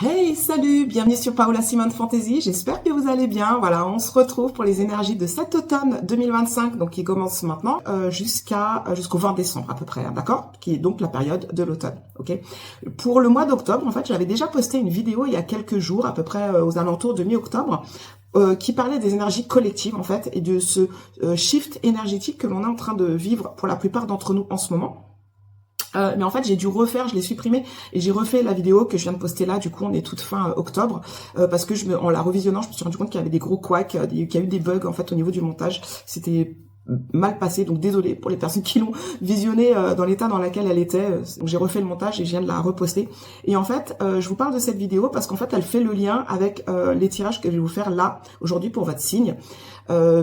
Hey, salut, bienvenue sur Paola Simone Fantasy, j'espère que vous allez bien. Voilà, on se retrouve pour les énergies de cet automne 2025, donc qui commence maintenant jusqu'au 20 décembre à peu près, hein, d'accord? Qui est donc la période de l'automne, ok? Pour le mois d'octobre, en fait, j'avais déjà posté une vidéo il y a quelques jours, à peu près aux alentours de mi-octobre, qui parlait des énergies collectives, en fait, et de ce shift énergétique que l'on est en train de vivre pour la plupart d'entre nous en ce moment. Mais en fait, j'ai dû refaire, je l'ai supprimé et j'ai refait la vidéo que je viens de poster là. Du coup, on est toute fin octobre parce que en la revisionnant, je me suis rendu compte qu'il y avait des gros couacs, qu'il y a eu des bugs en fait au niveau du montage. C'était mal passé, donc désolé pour les personnes qui l'ont visionné dans l'état dans lequel elle était. Donc j'ai refait le montage et je viens de la reposter. Et en fait, je vous parle de cette vidéo parce qu'en fait, elle fait le lien avec les tirages que je vais vous faire là aujourd'hui pour votre signe.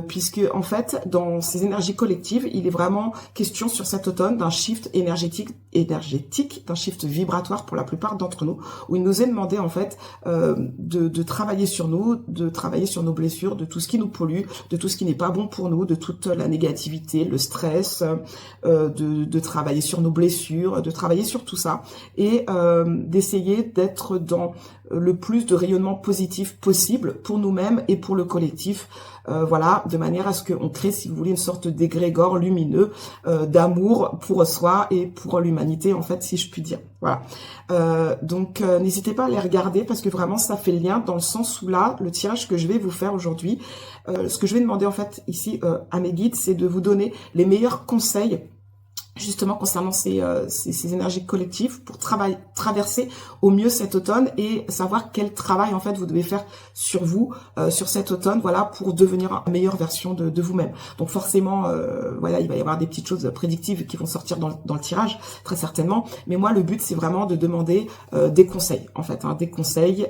Puisque en fait, dans ces énergies collectives, il est vraiment question sur cet automne d'un shift énergétique, d'un shift vibratoire pour la plupart d'entre nous, où il nous est demandé en fait de travailler sur nous, de travailler sur nos blessures, de tout ce qui nous pollue, de tout ce qui n'est pas bon pour nous, de toute la négativité, le stress, de travailler sur nos blessures, de travailler sur tout ça, et d'essayer d'être dans le plus de rayonnement positif possible pour nous-mêmes et pour le collectif. Voilà, de manière à ce qu'on crée, si vous voulez, une sorte d'égrégore lumineux d'amour pour soi et pour l'humanité, en fait, si je puis dire. Voilà. Donc, n'hésitez pas à les regarder parce que vraiment, ça fait le lien dans le sens où là, le tirage que je vais vous faire aujourd'hui, ce que je vais demander, en fait, ici à mes guides, c'est de vous donner les meilleurs conseils justement concernant ces énergies collectives pour traverser au mieux cet automne et savoir quel travail en fait vous devez faire sur vous, sur cet automne, voilà, pour devenir une meilleure version de vous-même. Donc forcément, voilà, il va y avoir des petites choses prédictives qui vont sortir dans le tirage, très certainement, mais moi le but c'est vraiment de demander des conseils, en fait, hein, des conseils,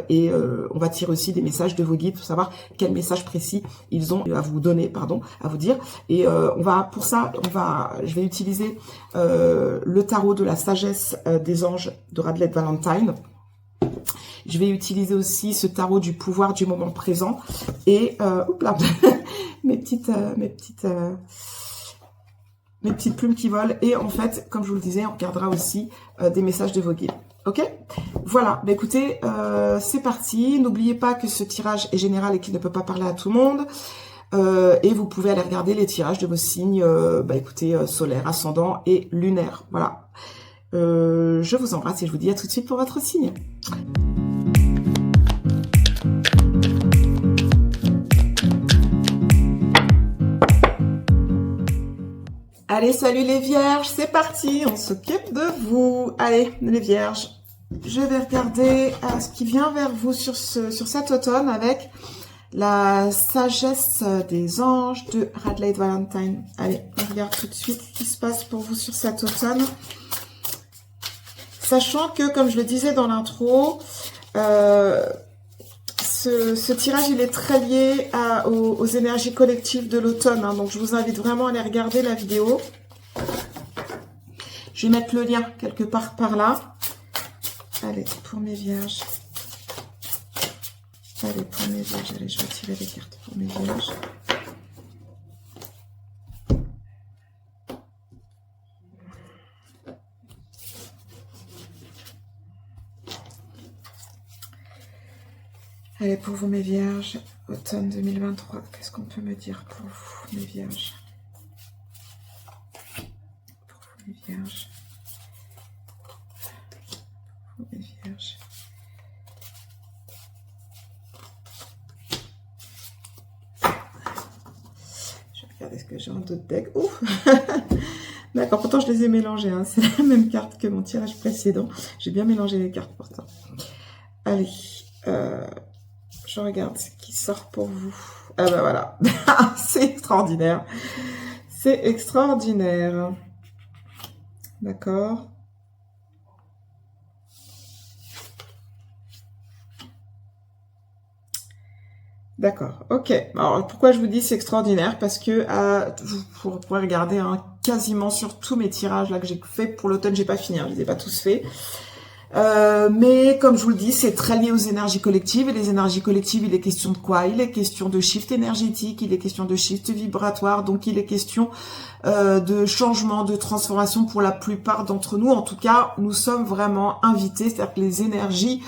et on va tirer aussi des messages de vos guides pour savoir quel message précis ils ont à vous donner, pardon, à vous dire, et je vais utiliser le tarot de la sagesse des anges de Radley Valentine. Je vais utiliser aussi ce tarot du pouvoir du moment présent et mes petites plumes qui volent. Et en fait, comme je vous le disais, on regardera aussi des messages de vos guides. Ok, voilà, bah écoutez, c'est parti. N'oubliez pas que ce tirage est général et qu'il ne peut pas parler à tout le monde. Et vous pouvez aller regarder les tirages de vos signes, écoutez, solaire, ascendant et lunaire. Voilà. Je vous embrasse et je vous dis à tout de suite pour votre signe. Allez, salut les vierges, c'est parti, on s'occupe de vous. Allez, les vierges, je vais regarder ce qui vient vers vous sur cet automne avec la sagesse des anges de Radley Valentine. Allez, on regarde tout de suite ce qui se passe pour vous sur cet automne. Sachant que, comme je le disais dans l'intro, ce tirage, il est très lié aux énergies collectives de l'automne. Hein, donc, je vous invite vraiment à aller regarder la vidéo. Je vais mettre le lien quelque part par là. Allez, pour mes vierges. Allez, pour mes vierges, allez, je vais tirer les cartes pour mes vierges. Allez, pour vous, mes vierges, automne 2023, qu'est-ce qu'on peut me dire pour vous, mes vierges? Pour vous, mes vierges. Pour vous, mes vierges. Est-ce que j'ai un autre deck? Ouf. D'accord, pourtant je les ai mélangés, hein. C'est la même carte que mon tirage précédent. J'ai bien mélangé les cartes pourtant. Allez, je regarde ce qui sort pour vous. Ah ben voilà, c'est extraordinaire. C'est extraordinaire. D'accord. D'accord, ok. Alors, pourquoi je vous dis c'est extraordinaire? Parce que vous pourrez regarder hein, quasiment sur tous mes tirages là que j'ai fait pour l'automne, j'ai pas fini, hein, je les ai pas tous faits. Mais comme je vous le dis, c'est très lié aux énergies collectives. Et les énergies collectives, il est question de quoi? Il est question de shift énergétique, il est question de shift vibratoire, donc il est question de changement, de transformation pour la plupart d'entre nous. En tout cas, nous sommes vraiment invités, c'est-à-dire que les énergies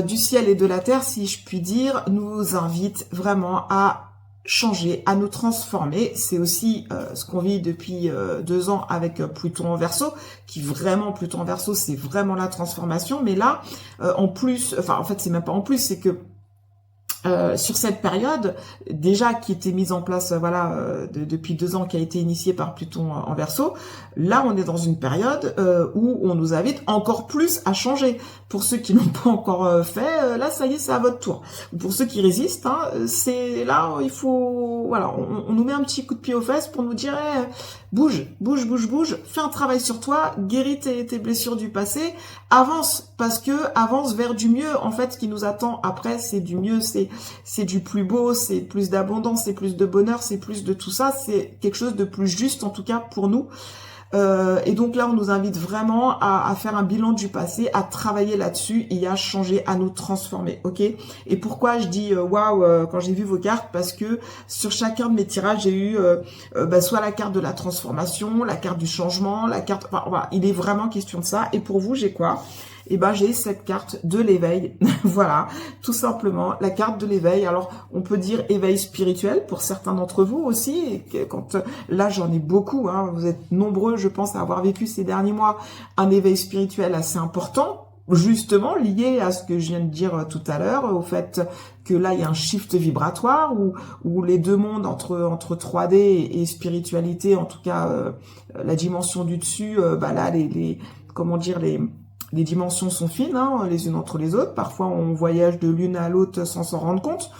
du ciel et de la terre, si je puis dire, nous invitent vraiment à changer, à nous transformer. C'est aussi ce qu'on vit depuis 2 ans avec Pluton en Verseau, qui vraiment, Pluton en Verseau, c'est vraiment la transformation. Mais là, en plus, enfin en fait c'est même pas en plus, c'est que sur cette période, déjà qui était mise en place, depuis 2 ans, qui a été initiée par Pluton en Verseau, là on est dans une période où on nous invite encore plus à changer. Pour ceux qui n'ont pas encore fait, là ça y est, c'est à votre tour. Pour ceux qui résistent, hein, c'est là il faut, voilà, on nous met un petit coup de pied aux fesses pour nous dire bouge, bouge, bouge, bouge, fais un travail sur toi, guéris tes blessures du passé, avance, parce que avance vers du mieux. En fait, ce qui nous attend après, c'est du mieux, c'est du plus beau, c'est plus d'abondance, c'est plus de bonheur, c'est plus de tout ça, c'est quelque chose de plus juste, en tout cas pour nous. Et donc là, on nous invite vraiment à faire un bilan du passé, à travailler là-dessus et à changer, à nous transformer, ok? Et pourquoi je dis waouh quand j'ai vu vos cartes? Parce que sur chacun de mes tirages, j'ai eu soit la carte de la transformation, la carte du changement, la carte... Enfin, voilà, il est vraiment question de ça. Et pour vous, j'ai quoi? Et ben j'ai cette carte de l'éveil, voilà, tout simplement la carte de l'éveil. Alors on peut dire éveil spirituel pour certains d'entre vous aussi. Et quand là j'en ai beaucoup, hein, vous êtes nombreux, je pense, à avoir vécu ces derniers mois un éveil spirituel assez important, justement lié à ce que je viens de dire tout à l'heure, au fait que là il y a un shift vibratoire où les deux mondes entre 3D et spiritualité, en tout cas la dimension du dessus, là les comment dire les dimensions sont fines, hein, les unes entre les autres. Parfois, on voyage de l'une à l'autre sans s'en rendre compte.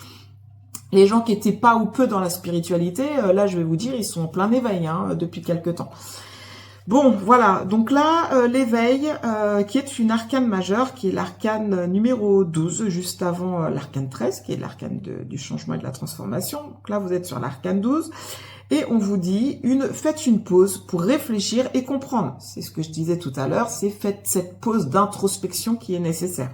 Les gens qui étaient pas ou peu dans la spiritualité, là, je vais vous dire, ils sont en plein éveil depuis quelque temps. Bon, voilà. Donc là, l'éveil, qui est une arcane majeure, qui est l'arcane numéro 12, juste avant l'arcane 13, qui est l'arcane du changement et de la transformation. Donc là, vous êtes sur l'arcane 12. Et on vous dit, faites une pause pour réfléchir et comprendre. C'est ce que je disais tout à l'heure, c'est faites cette pause d'introspection qui est nécessaire.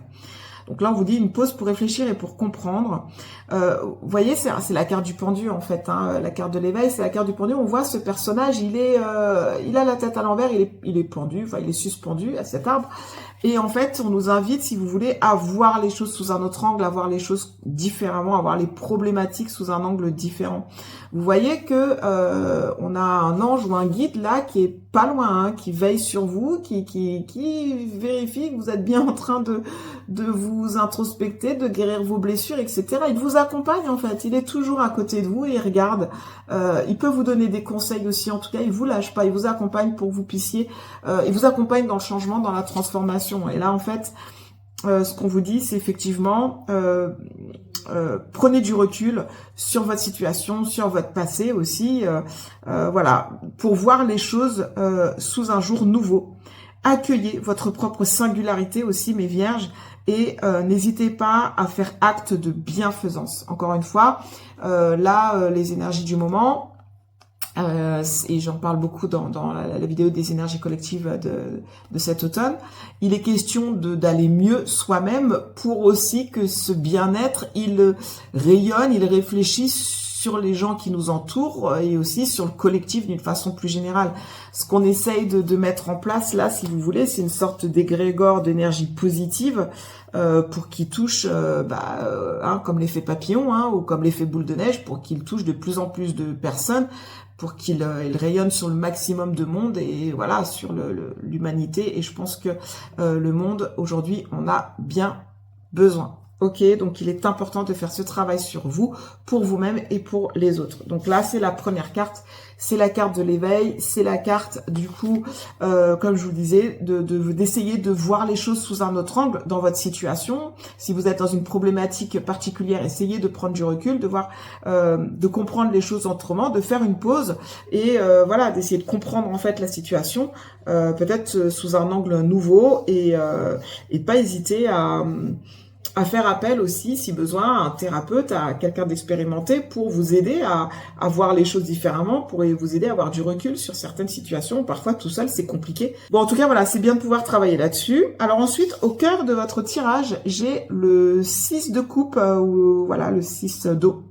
Donc là, on vous dit une pause pour réfléchir et pour comprendre. Vous voyez, c'est la carte du pendu en fait. Hein, la carte de l'éveil, c'est la carte du pendu. On voit ce personnage, il a la tête à l'envers, il est pendu, enfin il est suspendu à cet arbre. Et en fait, on nous invite, si vous voulez, à voir les choses sous un autre angle, à voir les choses différemment, à voir les problématiques sous un angle différent. Vous voyez que on a un ange ou un guide là qui est pas loin, hein, qui veille sur vous, qui vérifie que vous êtes bien en train de vous introspecter, de guérir vos blessures, etc. Il vous accompagne en fait, il est toujours à côté de vous et il regarde. Il peut vous donner des conseils aussi, en tout cas, il vous lâche pas, il vous accompagne pour que vous puissiez, il vous accompagne dans le changement, dans la transformation. Et là, en fait, ce qu'on vous dit, c'est effectivement, prenez du recul sur votre situation, sur votre passé aussi, voilà, pour voir les choses sous un jour nouveau. Accueillez votre propre singularité aussi, mes vierges, et n'hésitez pas à faire acte de bienfaisance. Encore une fois, les énergies du moment, et j'en parle beaucoup dans la vidéo des énergies collectives de cet automne, il est question d'aller mieux soi-même pour aussi que ce bien-être, il rayonne, il réfléchisse sur les gens qui nous entourent et aussi sur le collectif d'une façon plus générale. Ce qu'on essaye de mettre en place là, si vous voulez, c'est une sorte d'égrégore d'énergie positive pour qu'il touche, comme l'effet papillon ou comme l'effet boule de neige, pour qu'il touche de plus en plus de personnes, pour qu'il rayonne sur le maximum de monde et voilà, sur l'humanité. Et je pense que le monde, aujourd'hui, en a bien besoin. Ok, donc il est important de faire ce travail sur vous, pour vous-même et pour les autres. Donc là, c'est la première carte, c'est la carte de l'éveil, c'est la carte du coup, comme je vous disais, d'essayer de voir les choses sous un autre angle dans votre situation. Si vous êtes dans une problématique particulière, essayez de prendre du recul, de voir, de comprendre les choses autrement, de faire une pause et voilà, d'essayer de comprendre en fait la situation, peut-être sous un angle nouveau et pas hésiter à faire appel aussi, si besoin, à un thérapeute, à quelqu'un d'expérimenté pour vous aider à voir les choses différemment, pour vous aider à avoir du recul sur certaines situations. Parfois, tout seul, c'est compliqué. Bon, en tout cas, voilà, c'est bien de pouvoir travailler là-dessus. Alors ensuite, au cœur de votre tirage, j'ai le 6 de coupe, ou voilà, le 6 d'eau.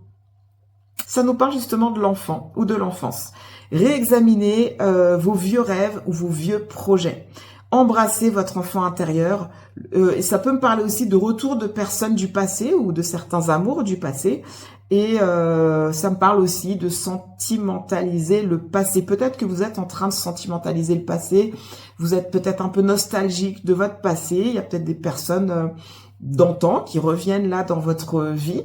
Ça nous parle justement de l'enfant ou de l'enfance. Réexaminez vos vieux rêves ou vos vieux projets. Embrassez votre enfant intérieur. Et ça peut me parler aussi de retour de personnes du passé ou de certains amours du passé. Et ça me parle aussi de sentimentaliser le passé. Peut-être que vous êtes en train de sentimentaliser le passé. Vous êtes peut-être un peu nostalgique de votre passé. Il y a peut-être des personnes d'antan qui reviennent là dans votre vie.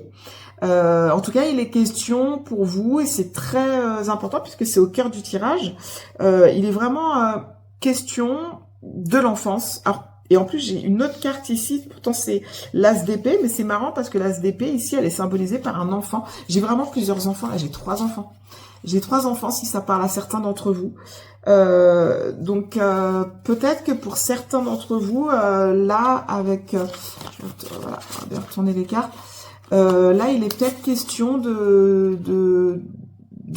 En tout cas, il est question pour vous, et c'est très important puisque c'est au cœur du tirage, il est vraiment question de l'enfance. Alors, et en plus, j'ai une autre carte ici, pourtant c'est l'as d'épée, mais c'est marrant parce que l'as d'épée, ici, elle est symbolisée par un enfant. J'ai vraiment plusieurs enfants, là j'ai 3 enfants. J'ai 3 enfants si ça parle à certains d'entre vous. Donc peut-être que pour certains d'entre vous, là, avec... voilà, on va bien retourner les cartes. Là, il est peut-être question de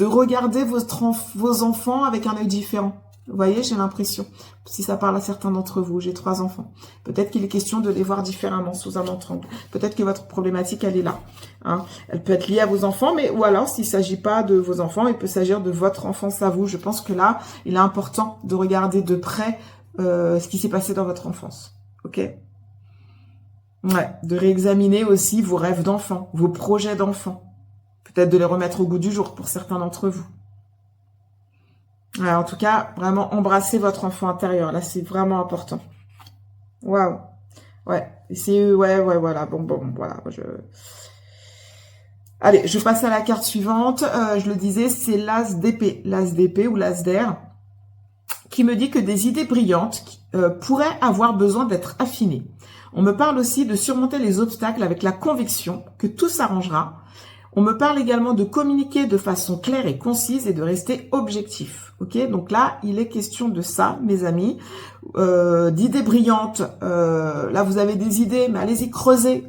regarder vos enfants avec un œil différent. Vous voyez, j'ai l'impression. Si ça parle à certains d'entre vous, j'ai 3 enfants. Peut-être qu'il est question de les voir différemment, sous un autre angle. Peut-être que votre problématique, elle est là. Hein. Elle peut être liée à vos enfants, mais ou alors, s'il ne s'agit pas de vos enfants, il peut s'agir de votre enfance à vous. Je pense que là, il est important de regarder de près ce qui s'est passé dans votre enfance. Ok ? Ouais, de réexaminer aussi vos rêves d'enfant, vos projets d'enfant. Peut-être de les remettre au goût du jour pour certains d'entre vous. Ouais, en tout cas, vraiment embrasser votre enfant intérieur. Là, c'est vraiment important. Waouh. Ouais, c'est ouais, voilà. Bon, voilà. Allez, je passe à la carte suivante. Je le disais, c'est l'as d'épée. L'as d'épée ou l'as d'air, qui me dit que des idées brillantes pourraient avoir besoin d'être affinées. On me parle aussi de surmonter les obstacles avec la conviction que tout s'arrangera. On me parle également de communiquer de façon claire et concise et de rester objectif. Ok, donc là, il est question de ça, mes amis, d'idées brillantes. Là, vous avez des idées, mais allez-y, creusez.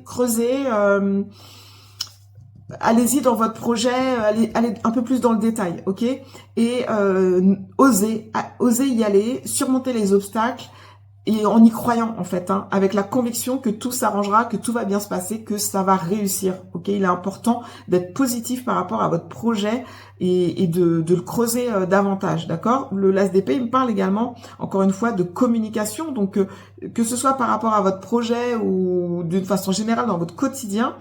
Allez-y dans votre projet, allez un peu plus dans le détail, ok? Et osez y aller, surmonter les obstacles, et en y croyant, en fait, hein, avec la conviction que tout s'arrangera, que tout va bien se passer, que ça va réussir. Ok, il est important d'être positif par rapport à votre projet et de le creuser davantage, d'accord? Le l'as d'épée, il me parle également, encore une fois, de communication. Donc, que ce soit par rapport à votre projet ou d'une façon générale dans votre quotidien,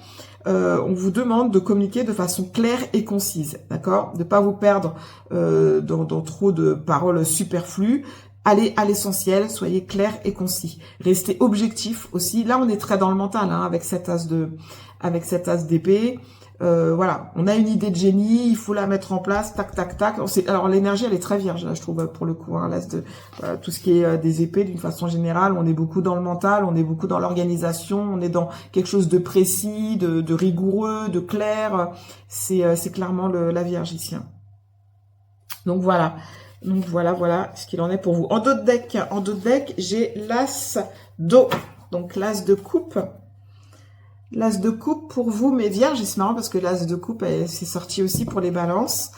on vous demande de communiquer de façon claire et concise, d'accord? De pas vous perdre dans trop de paroles superflues. Allez à l'essentiel, soyez clair et concis. Restez objectif aussi. Là, on est très dans le mental, hein, avec cet as d'épée. Voilà, on a une idée de génie, il faut la mettre en place, tac, tac, tac. Alors l'énergie, elle est très vierge, là, je trouve, pour le coup. Hein, l'as de tout ce qui est des épées, d'une façon générale, on est beaucoup dans le mental, on est beaucoup dans l'organisation, on est dans quelque chose de précis, de rigoureux, de clair. C'est clairement la vierge ici. Hein. Donc voilà. Donc voilà ce qu'il en est pour vous. En dos de deck, j'ai l'as d'eau. Donc l'as de coupe. L'as de coupe pour vous, mes vierges. Et c'est marrant parce que l'as de coupe, c'est sorti aussi pour les balances.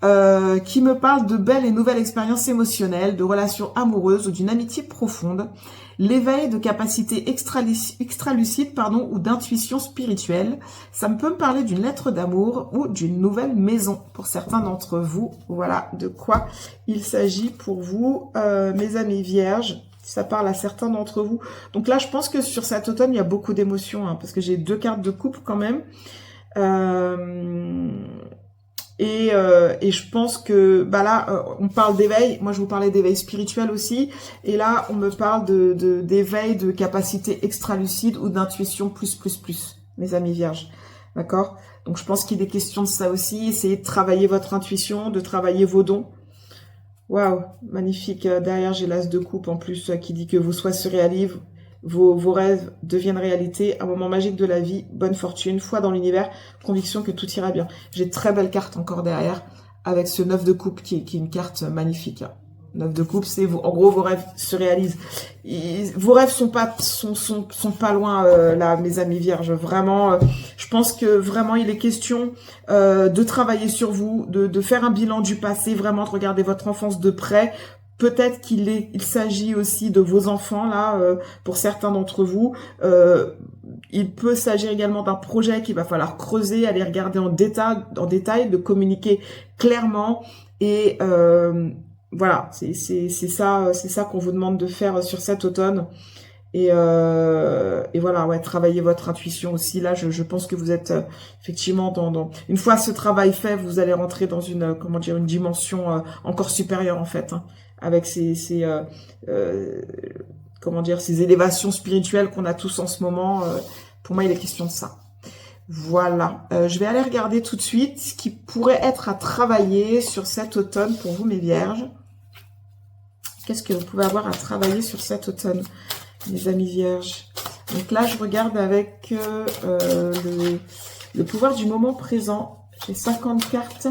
Qui me parle de belles et nouvelles expériences émotionnelles, de relations amoureuses ou d'une amitié profonde. L'éveil de capacités extralucides, ou d'intuition spirituelle. Ça peut me parler d'une lettre d'amour ou d'une nouvelle maison pour certains d'entre vous. Voilà de quoi il s'agit pour vous, mes amis vierges. Ça parle à certains d'entre vous. Donc là, je pense que sur cet automne, il y a beaucoup d'émotions, hein, parce que j'ai 2 cartes de coupe quand même. Et je pense que là, on parle d'éveil. Moi, je vous parlais d'éveil spirituel aussi. Et là, on me parle d'éveil de capacité extra-lucide ou d'intuition plus, mes amis vierges. D'accord? Donc, je pense qu'il est question de ça aussi. Essayez de travailler votre intuition, de travailler vos dons. Waouh, magnifique. Derrière, j'ai l'as de coupe en plus qui dit que vos souhaits se réalisent. Vos rêves deviennent réalité, un moment magique de la vie, bonne fortune, foi dans l'univers, conviction que tout ira bien. J'ai de très belles cartes encore derrière, avec ce 9 de coupe qui est une carte magnifique. 9 de coupe, c'est en gros vos rêves se réalisent. Vos rêves sont pas loin là, mes amis vierges. Vraiment, je pense que vraiment il est question de travailler sur vous, de faire un bilan du passé, vraiment de regarder votre enfance de près. Peut-être il s'agit aussi de vos enfants là, pour certains d'entre vous. Il peut s'agir également d'un projet qu'il va falloir creuser, aller regarder en détail, de communiquer clairement et voilà, c'est ça qu'on vous demande de faire sur cet automne. Et voilà, ouais, travailler votre intuition aussi. Là, je pense que vous êtes effectivement une fois ce travail fait, vous allez rentrer dans une comment dire, une dimension encore supérieure en fait, hein, avec comment dire, ces élévations spirituelles qu'on a tous en ce moment. Pour moi, il est question de ça. Voilà, je vais aller regarder tout de suite ce qui pourrait être à travailler sur cet automne pour vous, mes vierges. Qu'est-ce que vous pouvez avoir à travailler sur cet automne, mes amis vierges? Donc là, je regarde avec le pouvoir du moment présent. J'ai 50 cartes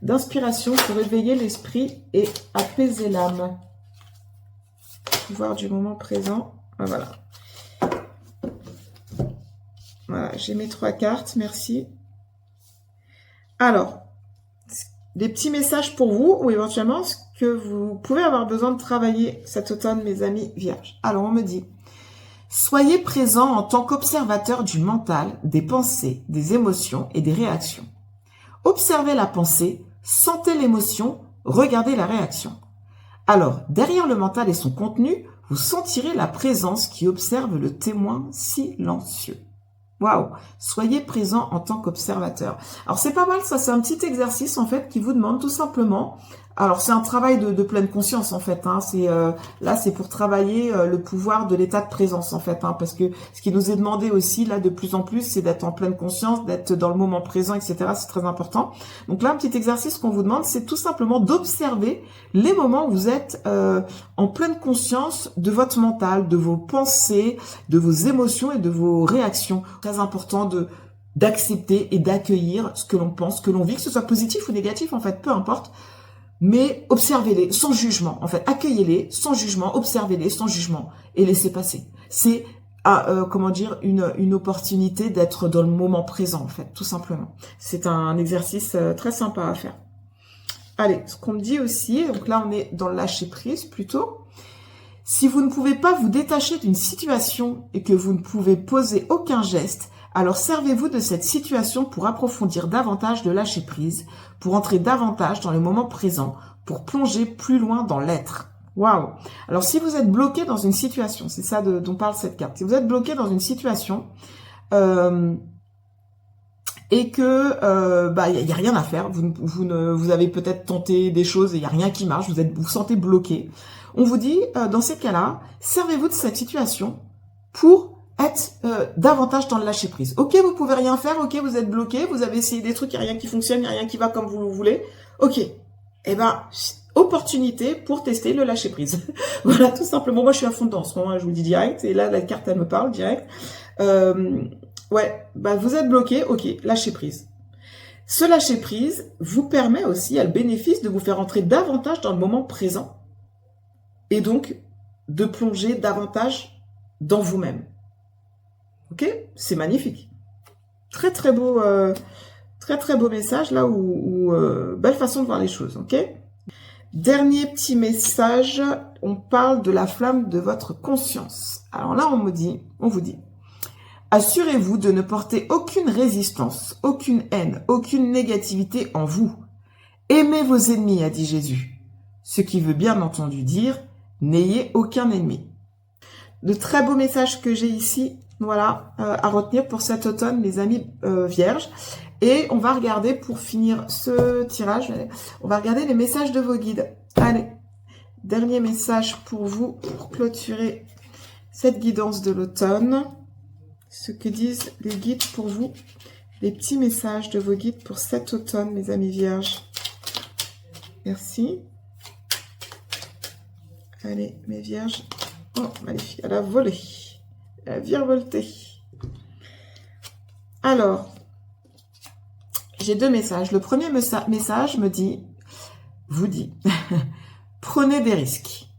d'inspiration pour éveiller l'esprit et apaiser l'âme. Pouvoir du moment présent. Ah, voilà. Voilà, j'ai mes 3 cartes, merci. Alors, des petits messages pour vous, ou éventuellement ce que vous pouvez avoir besoin de travailler cet automne, mes amis vierges. Alors, on me dit, soyez présent en tant qu'observateur du mental, des pensées, des émotions et des réactions. Observez la pensée, sentez l'émotion, regardez la réaction. Alors, derrière le mental et son contenu, vous sentirez la présence qui observe le témoin silencieux. Waouh! Soyez présent en tant qu'observateur. Alors, c'est pas mal, ça, c'est un petit exercice, en fait, qui vous demande tout simplement... Alors, c'est un travail de pleine conscience, en fait. Hein. Là, c'est pour travailler le pouvoir de l'état de présence, en fait. Hein, parce que ce qui nous est demandé aussi, là, de plus en plus, c'est d'être en pleine conscience, d'être dans le moment présent, etc. C'est très important. Donc là, un petit exercice qu'on vous demande, c'est tout simplement d'observer les moments où vous êtes en pleine conscience de votre mental, de vos pensées, de vos émotions et de vos réactions. Très important d'accepter et d'accueillir ce que l'on pense, ce que l'on vit, que ce soit positif ou négatif, en fait, peu importe. Mais observez-les sans jugement, en fait. Accueillez-les sans jugement, observez-les sans jugement et laissez passer. C'est, comment dire, une opportunité d'être dans le moment présent, en fait, tout simplement. C'est un exercice très sympa à faire. Allez, ce qu'on me dit aussi, donc là, on est dans le lâcher-prise, plutôt. Si vous ne pouvez pas vous détacher d'une situation et que vous ne pouvez poser aucun geste, alors servez-vous de cette situation pour approfondir davantage le lâcher-prise, pour entrer davantage dans le moment présent, pour plonger plus loin dans l'être. Waouh! Alors si vous êtes bloqué dans une situation, c'est ça dont parle cette carte, si vous êtes bloqué dans une situation et que il y a rien à faire, vous avez peut-être tenté des choses et il y a rien qui marche, vous sentez bloqué. On vous dit dans ces cas-là, servez-vous de cette situation pour être davantage dans le lâcher-prise. Ok, vous pouvez rien faire, ok, vous êtes bloqué, vous avez essayé des trucs, il n'y a rien qui fonctionne, il n'y a rien qui va comme vous le voulez. Ok, eh ben, opportunité pour tester le lâcher-prise. Voilà, tout simplement. Moi, je suis à fond dedans en ce moment, je vous le dis direct, et là, la carte, elle me parle direct. Ouais, bah, vous êtes bloqué, ok, lâcher-prise. Ce lâcher-prise vous permet aussi, à le bénéfice, de vous faire entrer davantage dans le moment présent, et donc de plonger davantage dans vous-même. Ok, c'est magnifique. Très très beau message là où belle façon de voir les choses. Ok. Dernier petit message, on parle de la flamme de votre conscience. Alors là, on vous dit, assurez-vous de ne porter aucune résistance, aucune haine, aucune négativité en vous. Aimez vos ennemis, a dit Jésus. Ce qui veut bien entendu dire, n'ayez aucun ennemi. De très beaux messages que j'ai ici. Voilà, à retenir pour cet automne, mes amis vierges. Et on va regarder, pour finir ce tirage, on va regarder les messages de vos guides. Allez, dernier message pour vous, pour clôturer cette guidance de l'automne. Ce que disent les guides pour vous, les petits messages de vos guides pour cet automne, mes amis vierges. Merci. Allez, mes vierges. Oh, magnifique, elle a volé. La virevolté. Alors, j'ai 2 messages. Le premier message vous dit, Prenez des risques.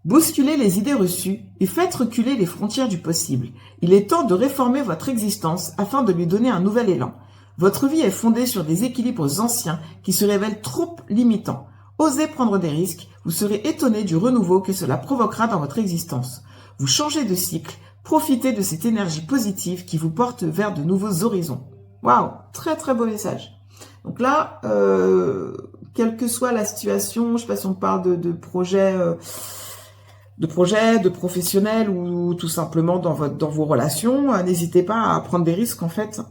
Bousculez les idées reçues et faites reculer les frontières du possible. Il est temps de réformer votre existence afin de lui donner un nouvel élan. Votre vie est fondée sur des équilibres anciens qui se révèlent trop limitants. Osez prendre des risques, vous serez étonné du renouveau que cela provoquera dans votre existence. Vous changez de cycle, profitez de cette énergie positive qui vous porte vers de nouveaux horizons. Waouh, très très beau message. Donc là, quelle que soit la situation, je ne sais pas si on parle de projet, de professionnel ou tout simplement dans vos relations, n'hésitez pas à prendre des risques en fait,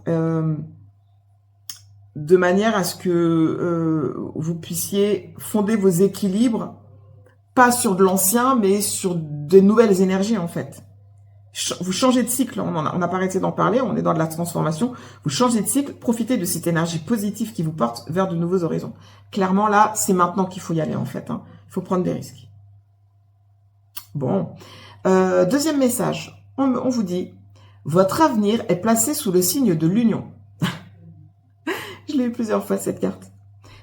de manière à ce que vous puissiez fonder vos équilibres, pas sur de l'ancien, mais sur de nouvelles énergies en fait. Vous changez de cycle, on n'a pas arrêté d'en parler, on est dans de la transformation, vous changez de cycle, profitez de cette énergie positive qui vous porte vers de nouveaux horizons. Clairement là, c'est maintenant qu'il faut y aller en fait, hein. Il faut prendre des risques. Bon, deuxième message, on vous dit, votre avenir est placé sous le signe de l'union. Je l'ai eu plusieurs fois cette carte.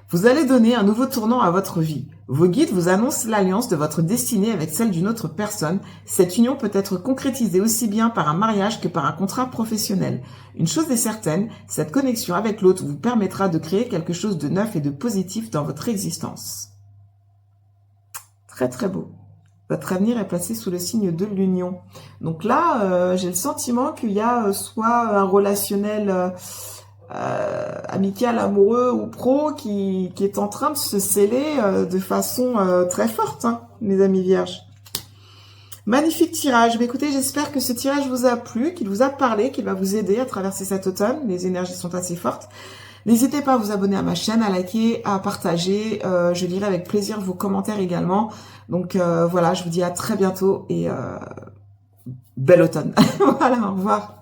Vous allez donner un nouveau tournant à votre vie. Vos guides vous annoncent l'alliance de votre destinée avec celle d'une autre personne. Cette union peut être concrétisée aussi bien par un mariage que par un contrat professionnel. Une chose est certaine, cette connexion avec l'autre vous permettra de créer quelque chose de neuf et de positif dans votre existence. Très très beau. Votre avenir est placé sous le signe de l'union. Donc là, j'ai le sentiment qu'il y a soit un relationnel amical, amoureux ou pro qui est en train de se sceller de façon très forte, hein, mes amis vierges. Magnifique tirage. Mais écoutez, j'espère que ce tirage vous a plu, qu'il vous a parlé, qu'il va vous aider à traverser cet automne. Les énergies sont assez fortes. N'hésitez pas à vous abonner à ma chaîne, à liker, à partager. Je lirai avec plaisir vos commentaires également. Donc voilà, je vous dis à très bientôt et bel automne. Voilà, au revoir.